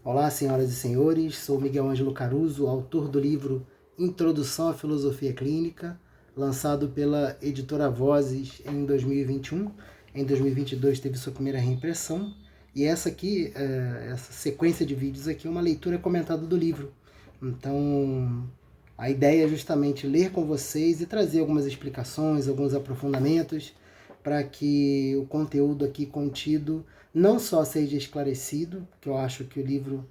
Olá, senhoras e senhores, sou Miguel Ângelo Caruso, autor do livro Introdução à Filosofia Clínica, lançado pela editora Vozes em 2021. Em 2022 teve sua primeira reimpressão, e essa sequência de vídeos aqui é uma leitura comentada do livro. Então, a ideia é justamente ler com vocês e trazer algumas explicações, alguns aprofundamentos, para que o conteúdo aqui contido não só seja esclarecido, porque eu acho que o livro,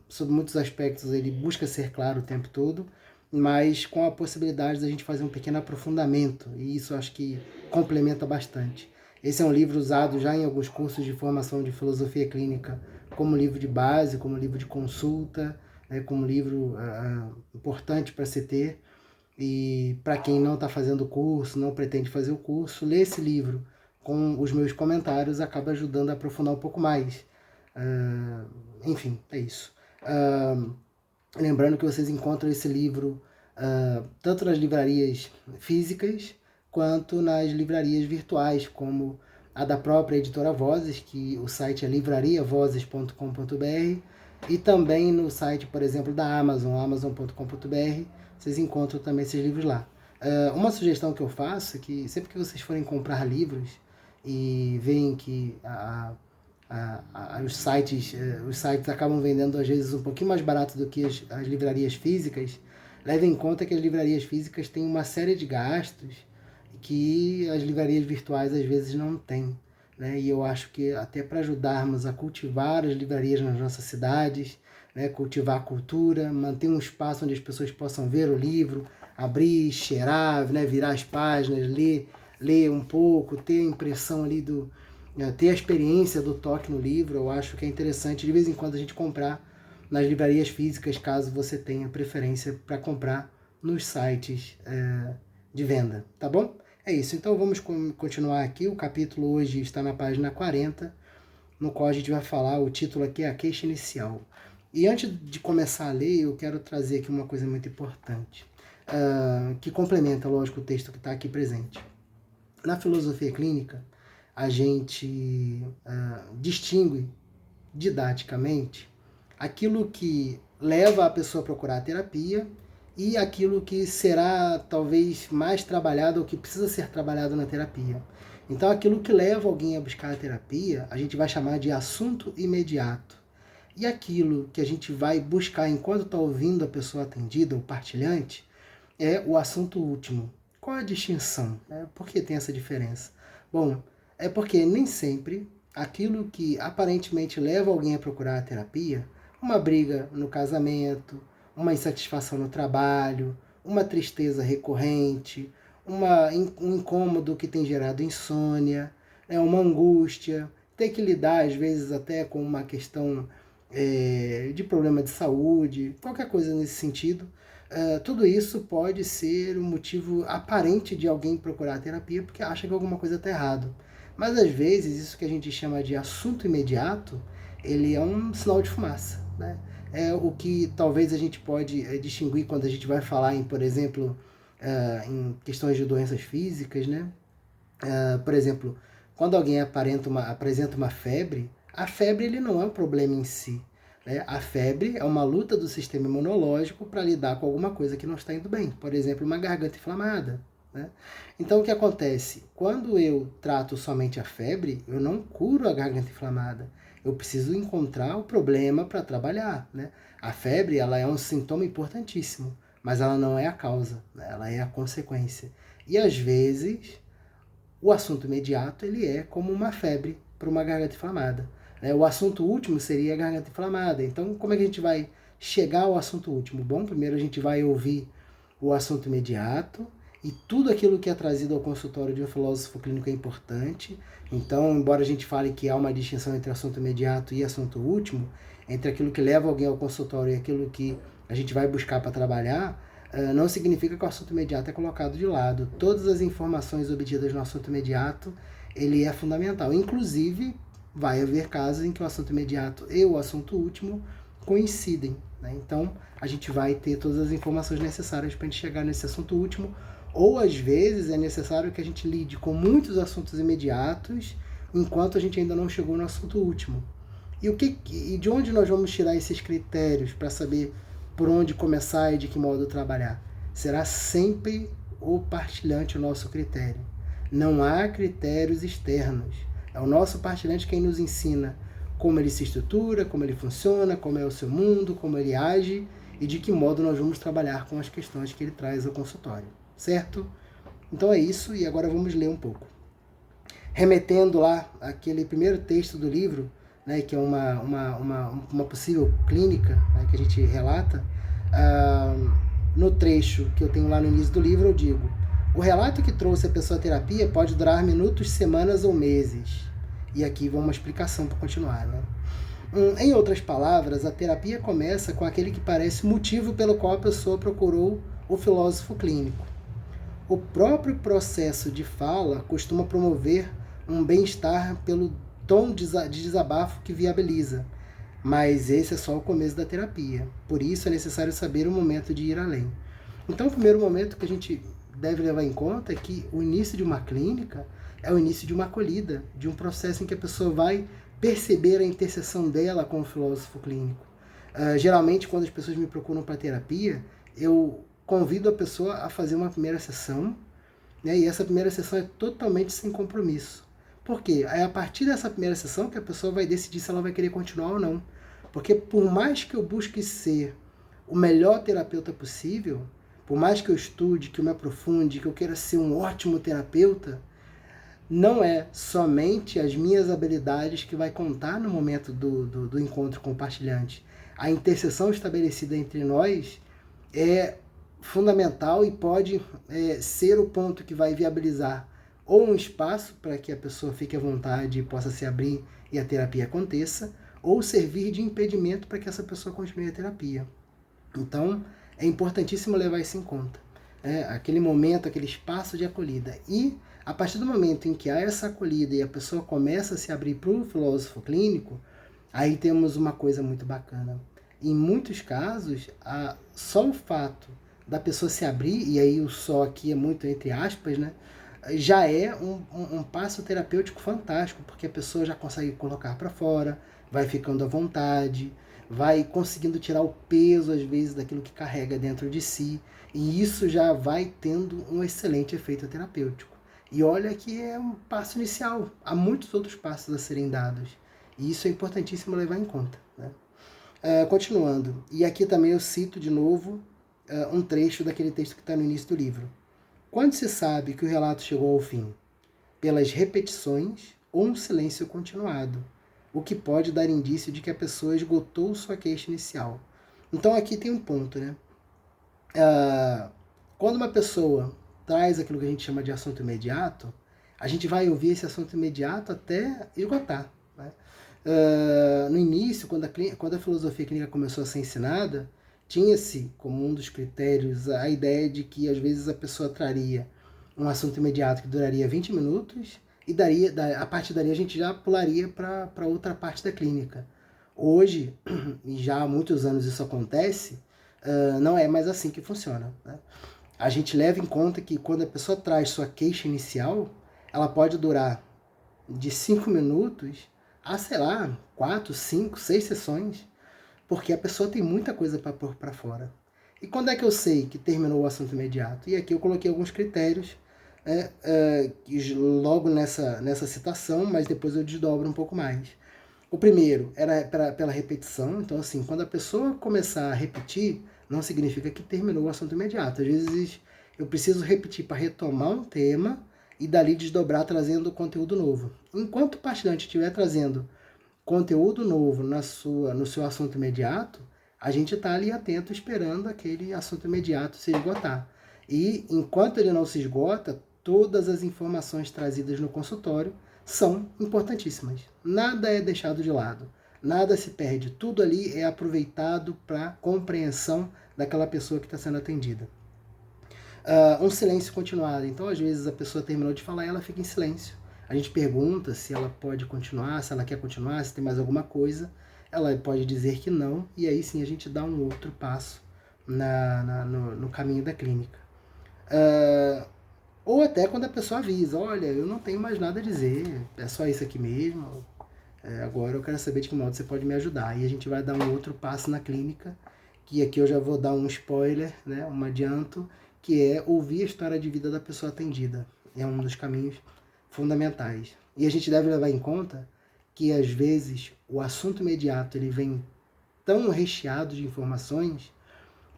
sobre muitos aspectos, ele busca ser claro o tempo todo, mas com a possibilidade da gente fazer um pequeno aprofundamento, e isso eu acho que complementa bastante. Esse é um livro usado já em alguns cursos de formação de filosofia clínica, como livro de base, como livro de consulta, como livro importante para se ter. E para quem não está fazendo o curso, não pretende fazer o curso, ler esse livro com os meus comentários acaba ajudando a aprofundar um pouco mais. Enfim, é isso. Lembrando que vocês encontram esse livro tanto nas livrarias físicas quanto nas livrarias virtuais, como a da própria editora Vozes, que o site é livrariavozes.com.br, e também no site, por exemplo, da Amazon, amazon.com.br, vocês encontram também esses livros lá. Uma sugestão que eu faço é que sempre que vocês forem comprar livros e veem que os sites acabam vendendo às vezes um pouquinho mais barato do que as livrarias físicas, levem em conta que as livrarias físicas têm uma série de gastos que as livrarias virtuais às vezes não têm. Né? E eu acho que até para ajudarmos a cultivar as livrarias nas nossas cidades, né? Cultivar a cultura, manter um espaço onde as pessoas possam ver o livro, abrir, cheirar, né? Virar as páginas, ler um pouco, ter a impressão ali ter a experiência do toque no livro. Eu acho que é interessante de vez em quando a gente comprar nas livrarias físicas, caso você tenha preferência para comprar nos sites de venda, tá bom? É isso, então vamos continuar aqui. O capítulo hoje está na página 40, no qual a gente vai falar, o título aqui é a queixa inicial. E antes de começar a ler, eu quero trazer aqui uma coisa muito importante, que complementa, lógico, o texto que está aqui presente. Na filosofia clínica, a gente distingue didaticamente aquilo que leva a pessoa a procurar a terapia e aquilo que será talvez mais trabalhado ou que precisa ser trabalhado na terapia. Então, aquilo que leva alguém a buscar a terapia, a gente vai chamar de assunto imediato. E aquilo que a gente vai buscar enquanto está ouvindo a pessoa atendida, o partilhante, é o assunto último. Qual a distinção? Por que tem essa diferença? Bom, é porque nem sempre aquilo que aparentemente leva alguém a procurar a terapia, uma briga no casamento, uma insatisfação no trabalho, uma tristeza recorrente, um incômodo que tem gerado insônia, uma angústia, ter que lidar às vezes até com uma questão de problema de saúde, qualquer coisa nesse sentido, tudo isso pode ser um motivo aparente de alguém procurar a terapia porque acha que alguma coisa está errada. Mas às vezes isso que a gente chama de assunto imediato, ele é um sinal de fumaça, né? É o que talvez a gente pode distinguir quando a gente vai falar em, por exemplo, em questões de doenças físicas, né? Por exemplo, quando alguém apresenta uma febre, a febre ele não é um problema em si. Né? A febre é uma luta do sistema imunológico para lidar com alguma coisa que não está indo bem. Por exemplo, uma garganta inflamada. Né? Então, o que acontece? Quando eu trato somente a febre, eu não curo a garganta inflamada. Eu preciso encontrar o problema para trabalhar. Né? A febre ela é um sintoma importantíssimo, mas ela não é a causa, né? Ela é a consequência. E às vezes o assunto imediato ele é como uma febre para uma garganta inflamada. O assunto último seria a garganta inflamada. Então, como é que a gente vai chegar ao assunto último? Bom, primeiro a gente vai ouvir o assunto imediato, e tudo aquilo que é trazido ao consultório de um filósofo clínico é importante. Então, embora a gente fale que há uma distinção entre assunto imediato e assunto último, entre aquilo que leva alguém ao consultório e aquilo que a gente vai buscar para trabalhar, não significa que o assunto imediato é colocado de lado. Todas as informações obtidas no assunto imediato, ele é fundamental. Inclusive, vai haver casos em que o assunto imediato e o assunto último coincidem. Né? Então, a gente vai ter todas as informações necessárias para a gente chegar nesse assunto último, ou às vezes é necessário que a gente lide com muitos assuntos imediatos enquanto a gente ainda não chegou no assunto último. E de onde nós vamos tirar esses critérios para saber por onde começar e de que modo trabalhar? Será sempre o partilhante o nosso critério. Não há critérios externos. É o nosso partilhante quem nos ensina como ele se estrutura, como ele funciona, como é o seu mundo, como ele age e de que modo nós vamos trabalhar com as questões que ele traz ao consultório, certo? Então é isso, e agora vamos ler um pouco. Remetendo lá aquele primeiro texto do livro, né, que é uma possível clínica, né, que a gente relata, no trecho que eu tenho lá no início do livro, eu digo: o relato que trouxe a pessoa à terapia pode durar minutos, semanas ou meses. E aqui vai uma explicação para continuar, né? Em outras palavras, a terapia começa com aquele que parece o motivo pelo qual a pessoa procurou o filósofo clínico. O próprio processo de fala costuma promover um bem-estar pelo tom de desabafo que viabiliza, mas esse é só o começo da terapia. Por isso é necessário saber o momento de ir além. Então, o primeiro momento que a gente deve levar em conta é que o início de uma clínica é o início de uma acolhida, de um processo em que a pessoa vai perceber a interseção dela com o filósofo clínico. Geralmente, quando as pessoas me procuram para terapia, eu convido a pessoa a fazer uma primeira sessão, né, e essa primeira sessão é totalmente sem compromisso. Por quê? É a partir dessa primeira sessão que a pessoa vai decidir se ela vai querer continuar ou não. Porque por mais que eu busque ser o melhor terapeuta possível, por mais que eu estude, que eu me aprofunde, que eu queira ser um ótimo terapeuta, não é somente as minhas habilidades que vai contar no momento do encontro compartilhante. A interseção estabelecida entre nós é fundamental e pode ser o ponto que vai viabilizar ou um espaço para que a pessoa fique à vontade e possa se abrir e a terapia aconteça, ou servir de impedimento para que essa pessoa continue a terapia. Então, é importantíssimo levar isso em conta. Aquele momento, aquele espaço de acolhida. E, a partir do momento em que há essa acolhida e a pessoa começa a se abrir para o filósofo clínico, aí temos uma coisa muito bacana. Em muitos casos, só o fato da pessoa se abrir, e aí o só aqui é muito entre aspas, né? Já é um passo terapêutico fantástico, porque a pessoa já consegue colocar para fora, vai ficando à vontade, vai conseguindo tirar o peso, às vezes, daquilo que carrega dentro de si, e isso já vai tendo um excelente efeito terapêutico. E olha que é um passo inicial, há muitos outros passos a serem dados, e isso é importantíssimo levar em conta, né? Continuando, e aqui também eu cito de novo um trecho daquele texto que está no início do livro. Quando se sabe que o relato chegou ao fim? Pelas repetições ou um silêncio continuado, o que pode dar indício de que a pessoa esgotou sua queixa inicial. Então aqui tem um ponto, né? Quando uma pessoa traz aquilo que a gente chama de assunto imediato, a gente vai ouvir esse assunto imediato até esgotar, né? No início, quando a filosofia clínica começou a ser ensinada, tinha-se como um dos critérios a ideia de que às vezes a pessoa traria um assunto imediato que duraria 20 minutos e a partir dali a gente já pularia para outra parte da clínica. Hoje, e já há muitos anos isso acontece, não é mais assim que funciona, né? A gente leva em conta que quando a pessoa traz sua queixa inicial, ela pode durar de 5 minutos a, sei lá, 4, 5, 6 sessões, porque a pessoa tem muita coisa para pôr para fora. E quando é que eu sei que terminou o assunto imediato? E aqui eu coloquei alguns critérios, logo nessa citação, mas depois eu desdobro um pouco mais. O primeiro era pela repetição, então assim, quando a pessoa começar a repetir, não significa que terminou o assunto imediato. Às vezes eu preciso repetir para retomar um tema e dali desdobrar trazendo conteúdo novo. Enquanto o partilhante estiver trazendo conteúdo novo no seu assunto imediato, a gente está ali atento esperando aquele assunto imediato se esgotar. E enquanto ele não se esgota, todas as informações trazidas no consultório são importantíssimas. Nada é deixado de lado, nada se perde, tudo ali é aproveitado para compreensão daquela pessoa que está sendo atendida. Um silêncio continuado, então às vezes a pessoa terminou de falar e ela fica em silêncio. A gente pergunta se ela pode continuar, se ela quer continuar, se tem mais alguma coisa. Ela pode dizer que não, e aí sim a gente dá um outro passo no caminho da clínica. Ou até quando a pessoa avisa, olha, eu não tenho mais nada a dizer, é só isso aqui mesmo, Agora eu quero saber de que modo você pode me ajudar. E a gente vai dar um outro passo na clínica, que aqui eu já vou dar um spoiler, né, um adianto, que é ouvir a história de vida da pessoa atendida. É um dos caminhos fundamentais. E a gente deve levar em conta que, às vezes, o assunto imediato ele vem tão recheado de informações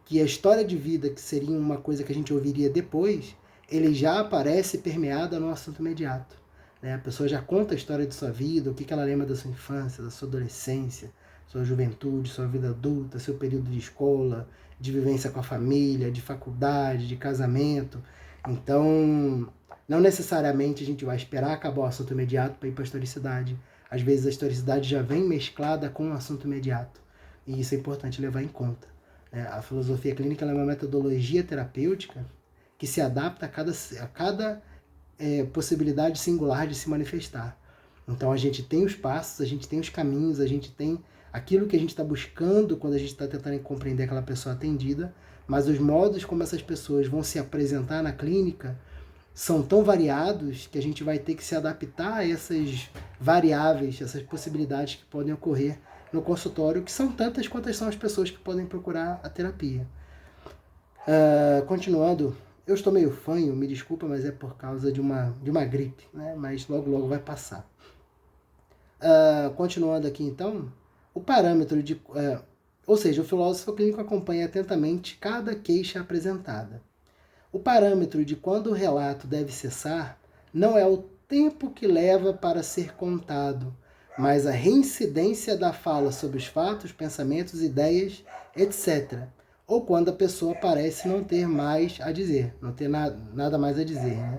que a história de vida, que seria uma coisa que a gente ouviria depois, ele já aparece permeada no assunto imediato. Né? A pessoa já conta a história de sua vida, o que ela lembra da sua infância, da sua adolescência, sua juventude, sua vida adulta, seu período de escola, de vivência com a família, de faculdade, de casamento. Então, não necessariamente a gente vai esperar acabar o assunto imediato para ir para a historicidade. Às vezes a historicidade já vem mesclada com o assunto imediato. E isso é importante levar em conta. A filosofia clínica é uma metodologia terapêutica que se adapta a cada possibilidade singular de se manifestar. Então a gente tem os passos, a gente tem os caminhos, a gente tem aquilo que a gente está buscando quando a gente está tentando compreender aquela pessoa atendida, mas os modos como essas pessoas vão se apresentar na clínica são tão variados que a gente vai ter que se adaptar a essas variáveis, essas possibilidades que podem ocorrer no consultório, que são tantas quantas são as pessoas que podem procurar a terapia. Continuando, eu estou meio fanho, me desculpa, mas é por causa de uma gripe, né? Mas logo vai passar. Continuando aqui então, o parâmetro de... ou seja, o filósofo clínico acompanha atentamente cada queixa apresentada. O parâmetro de quando o relato deve cessar não é o tempo que leva para ser contado, mas a reincidência da fala sobre os fatos, pensamentos, ideias, etc. Ou quando a pessoa parece não ter mais a dizer, não ter nada mais a dizer. Né?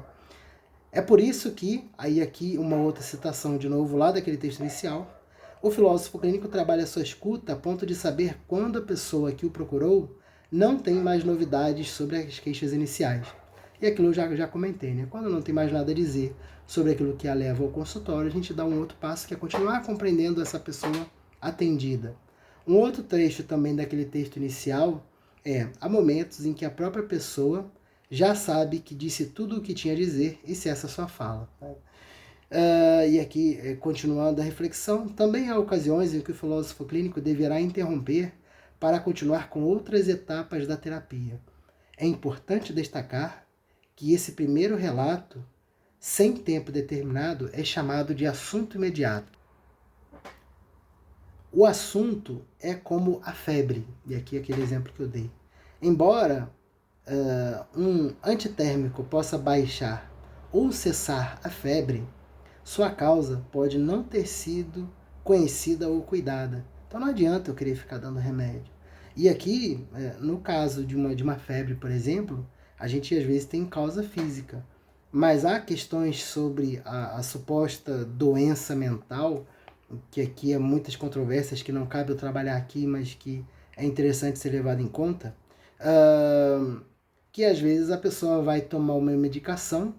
É por isso que, aí aqui uma outra citação de novo lá daquele texto inicial, o filósofo clínico trabalha a sua escuta a ponto de saber quando a pessoa que o procurou não tem mais novidades sobre as queixas iniciais. E aquilo eu já comentei, né? Quando não tem mais nada a dizer sobre aquilo que a leva ao consultório, a gente dá um outro passo, que é continuar compreendendo essa pessoa atendida. Um outro trecho também daquele texto inicial há momentos em que a própria pessoa já sabe que disse tudo o que tinha a dizer e cessa a sua fala. E aqui, continuando a reflexão, também há ocasiões em que o filósofo clínico deverá interromper para continuar com outras etapas da terapia. É importante destacar que esse primeiro relato, sem tempo determinado, é chamado de assunto imediato. O assunto é como a febre, e aqui aquele exemplo que eu dei. Embora um antitérmico possa baixar ou cessar a febre, sua causa pode não ter sido conhecida ou cuidada. Então não adianta eu querer ficar dando remédio. E aqui, no caso de uma febre, por exemplo, a gente às vezes tem causa física. Mas há questões sobre a suposta doença mental, que aqui há muitas controvérsias que não cabe eu trabalhar aqui, mas que é interessante ser levado em conta, que às vezes a pessoa vai tomar uma medicação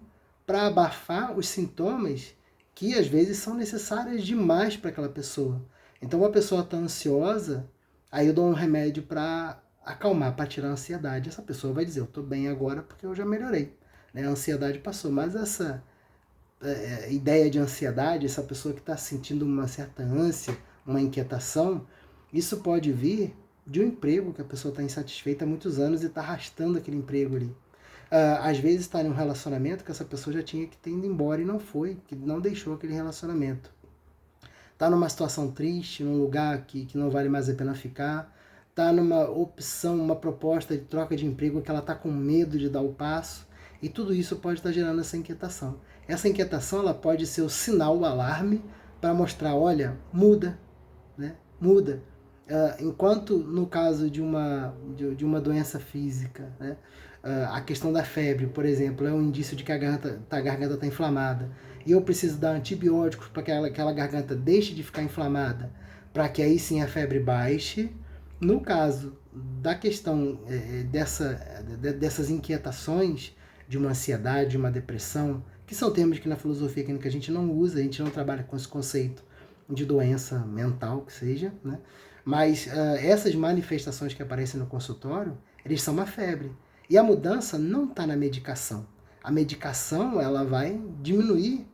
para abafar os sintomas que às vezes são necessárias demais para aquela pessoa. Então, uma pessoa está ansiosa, aí eu dou um remédio para acalmar, para tirar a ansiedade. Essa pessoa vai dizer, eu estou bem agora porque eu já melhorei. Né? A ansiedade passou. Mas essa ideia de ansiedade, essa pessoa que está sentindo uma certa ânsia, uma inquietação, isso pode vir de um emprego que a pessoa está insatisfeita há muitos anos e está arrastando aquele emprego ali. Às vezes está em um relacionamento que essa pessoa já tinha que ter ido embora e não foi, que não deixou aquele relacionamento. Está numa situação triste, num lugar que não vale mais a pena ficar, está numa opção, uma proposta de troca de emprego que ela está com medo de dar o passo, e tudo isso pode estar gerando essa inquietação. Essa inquietação ela pode ser o sinal, o alarme, para mostrar, olha, muda, né? Muda. Enquanto no caso de uma doença física, né? A questão da febre, por exemplo, é um indício de que a garganta está inflamada. E eu preciso dar antibióticos para que aquela garganta deixe de ficar inflamada, para que aí sim a febre baixe. No caso da questão dessas inquietações, de uma ansiedade, de uma depressão, que são termos que na filosofia clínica a gente não usa, a gente não trabalha com esse conceito de doença mental, que seja, né? Mas essas manifestações que aparecem no consultório, eles são uma febre. E a mudança não está na medicação. A medicação ela vai diminuir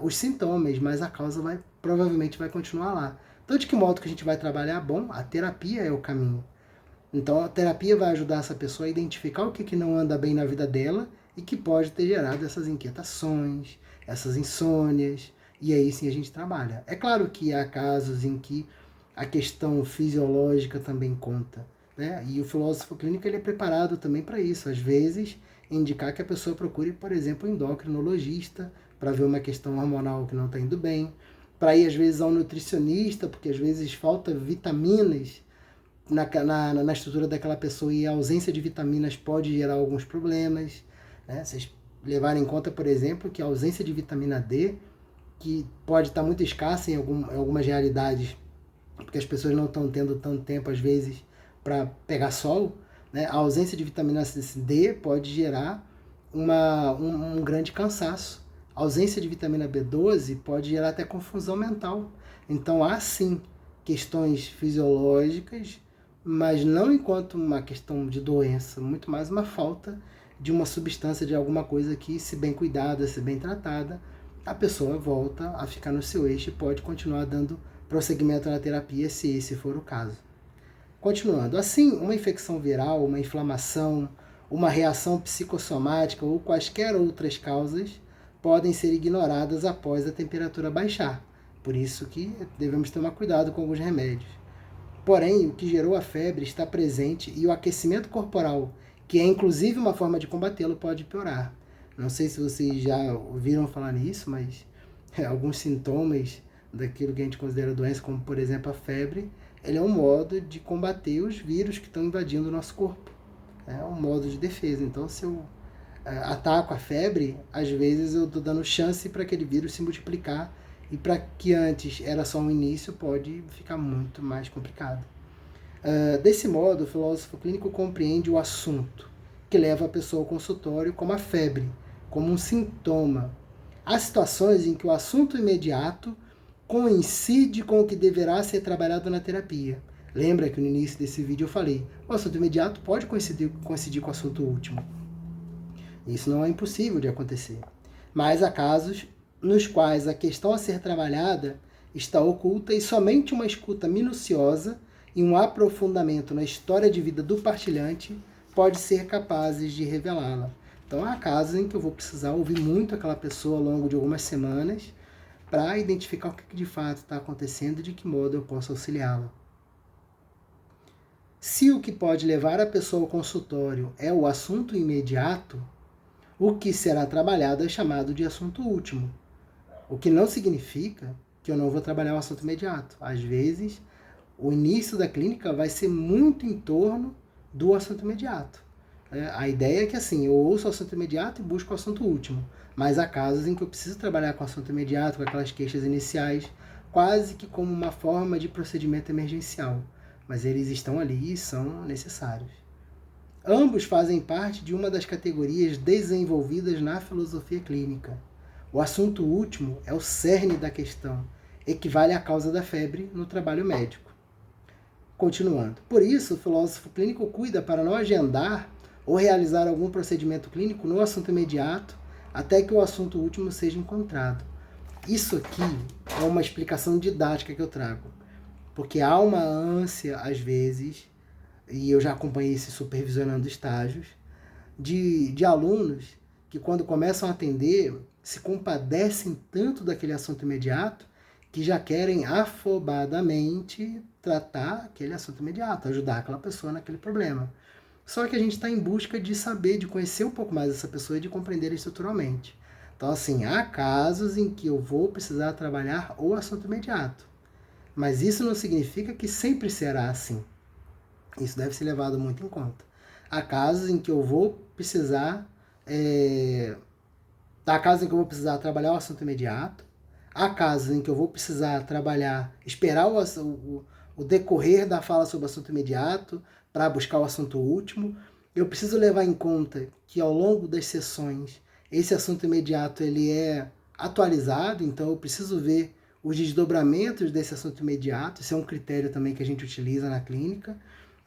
os sintomas, mas a causa vai provavelmente vai continuar lá. Então, de que modo que a gente vai trabalhar? Bom, a terapia é o caminho. Então, a terapia vai ajudar essa pessoa a identificar o que não anda bem na vida dela e que pode ter gerado essas inquietações, essas insônias, e aí sim a gente trabalha. É claro que há casos em que a questão fisiológica também conta, né? E o filósofo clínico ele é preparado também para isso. Às vezes, indicar que a pessoa procure, por exemplo, um endocrinologista para ver uma questão hormonal que não está indo bem, para ir às vezes ao nutricionista, porque às vezes falta vitaminas na estrutura daquela pessoa e a ausência de vitaminas pode gerar alguns problemas. Né? Vocês levarem em conta, por exemplo, que a ausência de vitamina D, que pode estar muito escassa em algumas realidades, porque as pessoas não estão tendo tanto tempo, às vezes, para pegar sol, né? A ausência de vitamina D pode gerar um grande cansaço. A ausência de vitamina B12 pode gerar até confusão mental. Então, há sim questões fisiológicas, mas não enquanto uma questão de doença, muito mais uma falta de uma substância, de alguma coisa que, se bem cuidada, se bem tratada, a pessoa volta a ficar no seu eixo e pode continuar dando prosseguimento na terapia, se esse for o caso. Continuando, assim, uma infecção viral, uma inflamação, uma reação psicossomática ou quaisquer outras causas podem ser ignoradas após a temperatura baixar. Por isso que devemos tomar cuidado com alguns remédios. Porém, o que gerou a febre está presente e o aquecimento corporal, que é inclusive uma forma de combatê-lo, pode piorar. Não sei se vocês já ouviram falar nisso, mas alguns sintomas daquilo que a gente considera doença, como por exemplo a febre, ele é um modo de combater os vírus que estão invadindo o nosso corpo. É um modo de defesa. Então, se eu ataco a febre, às vezes eu estou dando chance para aquele vírus se multiplicar e para que antes era só um início, pode ficar muito mais complicado. Desse modo, o filósofo clínico compreende o assunto que leva a pessoa ao consultório como a febre, como um sintoma. Há situações em que o assunto imediato coincide com o que deverá ser trabalhado na terapia. Lembra que no início desse vídeo eu falei, o assunto imediato pode coincidir com o assunto último. Isso não é impossível de acontecer. Mas há casos nos quais a questão a ser trabalhada está oculta e somente uma escuta minuciosa e um aprofundamento na história de vida do partilhante pode ser capazes de revelá-la. Então há casos em que eu vou precisar ouvir muito aquela pessoa ao longo de algumas semanas para identificar o que de fato está acontecendo e de que modo eu posso auxiliá-la. Se o que pode levar a pessoa ao consultório é o assunto imediato, o que será trabalhado é chamado de assunto último. O que não significa que eu não vou trabalhar o assunto imediato. Às vezes, o início da clínica vai ser muito em torno do assunto imediato. A ideia é que assim, eu ouço o assunto imediato e busco o assunto último. Mas há casos em que eu preciso trabalhar com o assunto imediato, com aquelas queixas iniciais, quase que como uma forma de procedimento emergencial. Mas eles estão ali e são necessários. Ambos fazem parte de uma das categorias desenvolvidas na filosofia clínica. O assunto último é o cerne da questão, equivale à causa da febre no trabalho médico. Continuando. Por isso, o filósofo clínico cuida para não agendar ou realizar algum procedimento clínico no assunto imediato até que o assunto último seja encontrado. Isso aqui é uma explicação didática que eu trago, porque há uma ânsia, às vezes, e eu já acompanhei isso supervisionando estágios, de alunos que quando começam a atender se compadecem tanto daquele assunto imediato que já querem afobadamente tratar aquele assunto imediato, ajudar aquela pessoa naquele problema. Só que a gente está em busca de saber, de conhecer um pouco mais essa pessoa e de compreender estruturalmente. Então, assim, há casos em que eu vou precisar trabalhar o assunto imediato. Mas isso não significa que sempre será assim. Isso deve ser levado muito em conta. Há casos em que eu vou precisar há casos em que eu vou precisar trabalhar o assunto imediato. Há casos em que eu vou precisar esperar o decorrer da fala sobre o assunto imediato para buscar o assunto último. Eu preciso levar em conta que ao longo das sessões esse assunto imediato ele é atualizado, então eu preciso ver os desdobramentos desse assunto imediato. Esse é um critério também que a gente utiliza na clínica.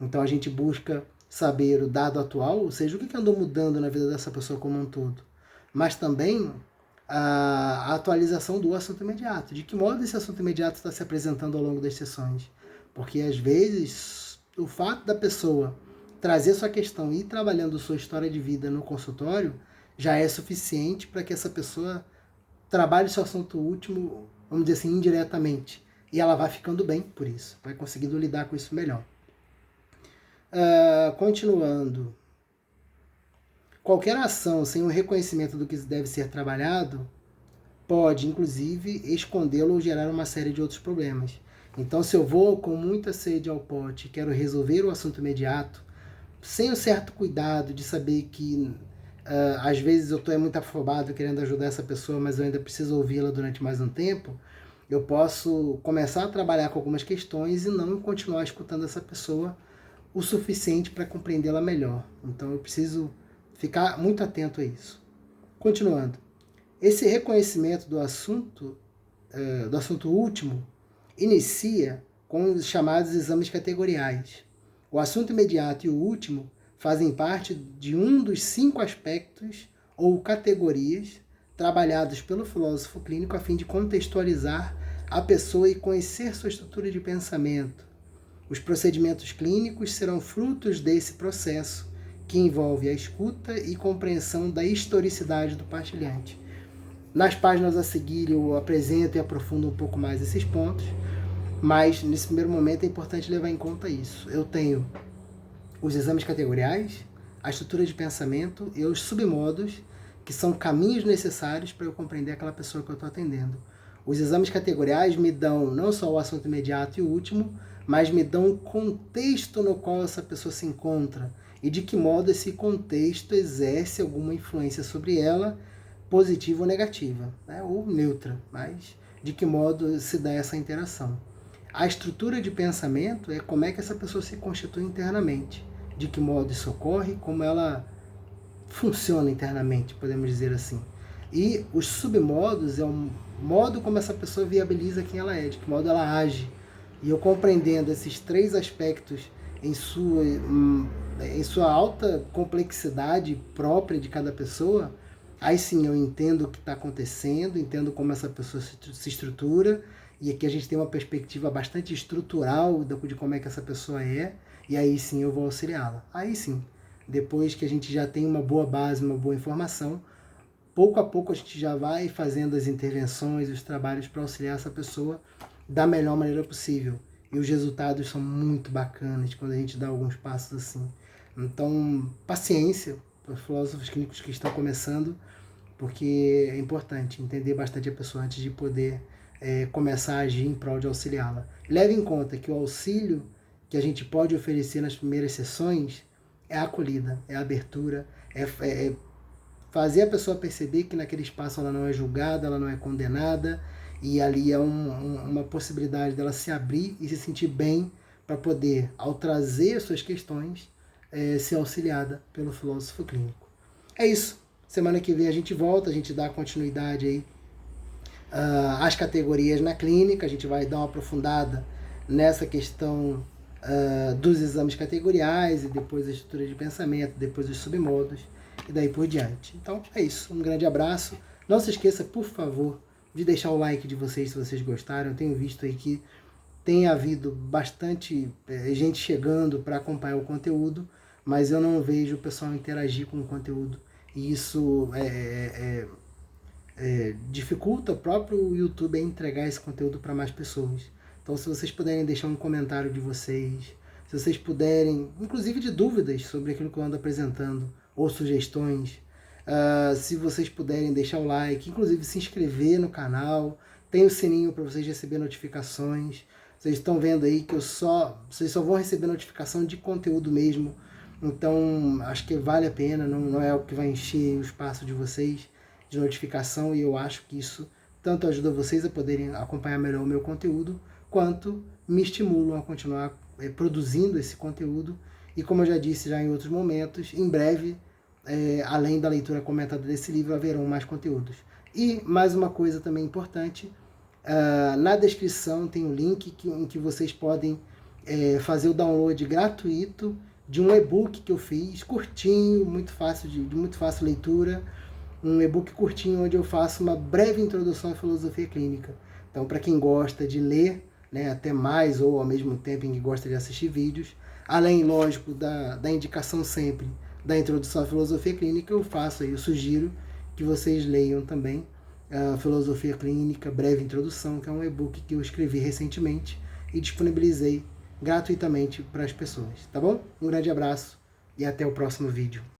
Então a gente busca saber o dado atual, ou seja, o que andou mudando na vida dessa pessoa como um todo. Mas também a atualização do assunto imediato. De que modo esse assunto imediato está se apresentando ao longo das sessões? Porque, às vezes, o fato da pessoa trazer sua questão e ir trabalhando sua história de vida no consultório já é suficiente para que essa pessoa trabalhe seu assunto último, vamos dizer assim, indiretamente. E ela vai ficando bem por isso, vai conseguindo lidar com isso melhor. Continuando. Qualquer ação sem o reconhecimento do que deve ser trabalhado pode, inclusive, escondê-lo ou gerar uma série de outros problemas. Então, se eu vou com muita sede ao pote e quero resolver o assunto imediato, sem o certo cuidado de saber que às vezes eu estou muito afobado querendo ajudar essa pessoa, mas eu ainda preciso ouvi-la durante mais um tempo, eu posso começar a trabalhar com algumas questões e não continuar escutando essa pessoa o suficiente para compreendê-la melhor. Então eu preciso ficar muito atento a isso. Continuando. Esse reconhecimento do assunto último inicia com os chamados exames categoriais. O assunto imediato e o último fazem parte de um dos 5 aspectos ou categorias trabalhados pelo filósofo clínico a fim de contextualizar a pessoa e conhecer sua estrutura de pensamento. Os procedimentos clínicos serão frutos desse processo, que envolve a escuta e compreensão da historicidade do partilhante. Nas páginas a seguir eu apresento e aprofundo um pouco mais esses pontos, mas nesse primeiro momento é importante levar em conta isso. Eu tenho os exames categoriais, a estrutura de pensamento e os submodos, que são caminhos necessários para eu compreender aquela pessoa que eu estou atendendo. Os exames categoriais me dão não só o assunto imediato e o último, mas me dão o contexto no qual essa pessoa se encontra e de que modo esse contexto exerce alguma influência sobre ela, positiva ou negativa, né? Ou neutra, mas de que modo se dá essa interação. A estrutura de pensamento é como é que essa pessoa se constitui internamente, de que modo isso ocorre, como ela funciona internamente, podemos dizer assim. E os submodos é o modo como essa pessoa viabiliza quem ela é, de que modo ela age. E eu compreendendo esses 3 aspectos em sua alta complexidade própria de cada pessoa, aí sim eu entendo o que está acontecendo, entendo como essa pessoa se estrutura, e aqui a gente tem uma perspectiva bastante estrutural de como é que essa pessoa é, e aí sim eu vou auxiliá-la. Aí sim, depois que a gente já tem uma boa base, uma boa informação, pouco a pouco a gente já vai fazendo as intervenções, os trabalhos para auxiliar essa pessoa da melhor maneira possível. E os resultados são muito bacanas quando a gente dá alguns passos assim. Então, paciência para os filósofos clínicos que estão começando, porque é importante entender bastante a pessoa antes de poder começar a agir em prol de auxiliá-la. Leve em conta que o auxílio que a gente pode oferecer nas primeiras sessões é a acolhida, é a abertura, é fazer a pessoa perceber que naquele espaço ela não é julgada, ela não é condenada, e ali é uma possibilidade dela se abrir e se sentir bem para poder, ao trazer suas questões, ser auxiliada pelo filósofo clínico. É isso. Semana que vem a gente volta, a gente dá continuidade aí às categorias na clínica, a gente vai dar uma aprofundada nessa questão dos exames categoriais e depois a estrutura de pensamento, depois os submodos e daí por diante. Então é isso, um grande abraço. Não se esqueça, por favor, de deixar o like de vocês se vocês gostaram. Eu tenho visto aí que tem havido bastante gente chegando para acompanhar o conteúdo, mas eu não vejo o pessoal interagir com o conteúdo. E isso dificulta o próprio YouTube a entregar esse conteúdo para mais pessoas. Então, se vocês puderem deixar um comentário de vocês, se vocês puderem, inclusive de dúvidas sobre aquilo que eu ando apresentando, ou sugestões, se vocês puderem deixar o like, inclusive se inscrever no canal, tem o sininho para vocês receberem notificações. Vocês estão vendo aí que vocês só vão receber notificação de conteúdo mesmo, então acho que vale a pena, não é o que vai encher o espaço de vocês de notificação, e eu acho que isso tanto ajuda vocês a poderem acompanhar melhor o meu conteúdo, quanto me estimulam a continuar produzindo esse conteúdo. E como eu já disse já em outros momentos, em breve, além da leitura comentada desse livro, haverão mais conteúdos. E mais uma coisa também importante, na descrição tem um link em que vocês podem fazer o download gratuito de um e-book que eu fiz, curtinho, muito fácil de muito fácil leitura, um e-book curtinho onde eu faço uma breve introdução à filosofia clínica. Então, para quem gosta de ler, né, até mais ou ao mesmo tempo em que gosta de assistir vídeos, além, lógico, da indicação sempre da introdução à filosofia clínica, eu faço aí, eu sugiro que vocês leiam também a Filosofia Clínica, Breve Introdução, que é um e-book que eu escrevi recentemente e disponibilizei gratuitamente para as pessoas, tá bom? Um grande abraço e até o próximo vídeo.